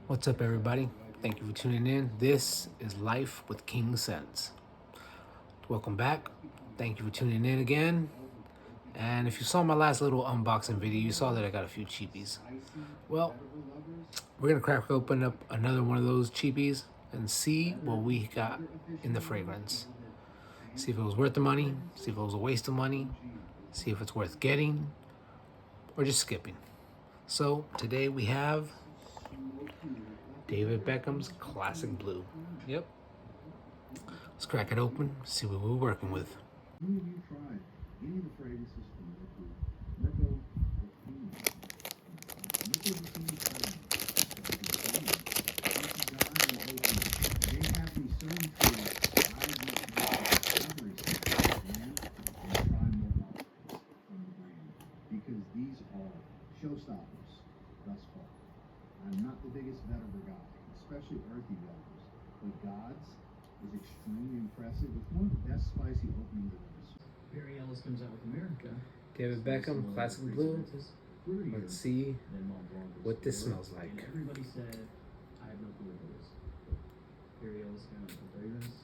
What's up, everybody? Thank you for tuning in. This is Life with King Scents. Welcome back. Thank you for tuning in again. And if you saw my last little unboxing video, you saw that I got a few cheapies. Well, we're going to crack open up another one of those cheapies and see what we got in the fragrance. See if it was worth the money, see if it was a waste of money, see if it's worth getting, or just skipping. So today we have David Beckham's Classic Blue. Yep. Let's crack it open, see what we're working with. Who have you tried? Any of the fragrances from Merco They have me so intrigued. I want to get every single brand and try more from the brand because these are showstoppers thus far. I'm not the biggest vetiver guy, especially earthy vetivers, but God's is extremely impressive. It's one of the best spicy openings I've ever seen. Barry Ellis comes out with America. David Beckham, Classic Blue. Let's see what this smells like. And everybody said, I have no clue what it is. Barry Ellis came out with the fragrance.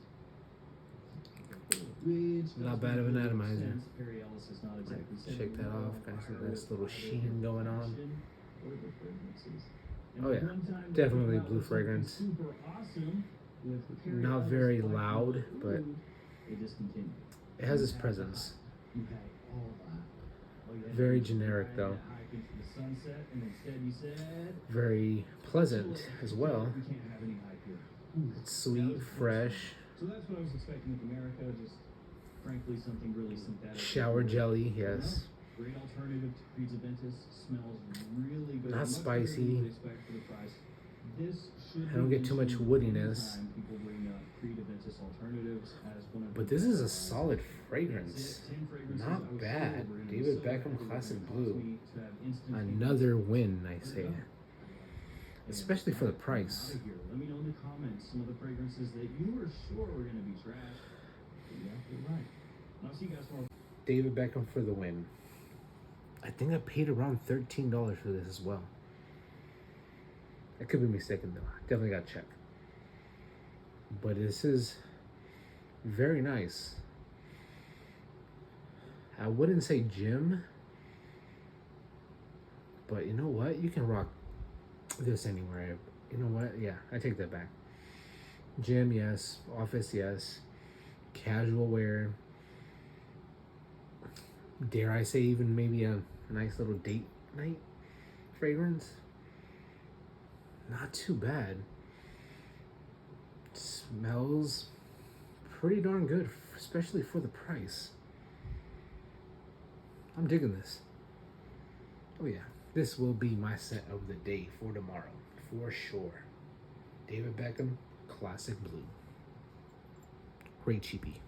Not bad of an atomizer. Barry Ellis is not exactly Shake that off. Got some nice little sheen going on. Oh yeah, definitely blue fragrance. Super awesome. Not very loud, but it has its presence. Very generic though. Very pleasant as well. It's sweet, fresh. So that's what I was expecting with America, just frankly something really synthetic. Shower jelly, yes. Great alternative to Creed's Aventus. Smells really good. Not spicy. I don't get too much woodiness. But this is a solid fragrance. Not bad. David Beckham Classic Blue. Another win, I say. Especially for the price. Let me know in the comments some of the fragrances that you were sure were going to be trash. You're right. I'll see you guys tomorrow. David Beckham for the win. I think I paid around $13 for this as well. I could be mistaken though. Definitely got to check. But this is very nice. I wouldn't say gym, but you know what? You can rock this anywhere. You know what? Yeah, I take that back. Gym, yes. Office, yes. Casual wear. Dare I say even maybe a nice little date night fragrance. Not too bad. Smells pretty darn good, especially for the price. I'm digging this. Oh yeah, this will be my scent of the day for tomorrow, for sure. David Beckham, Classic Blue. Great cheapie.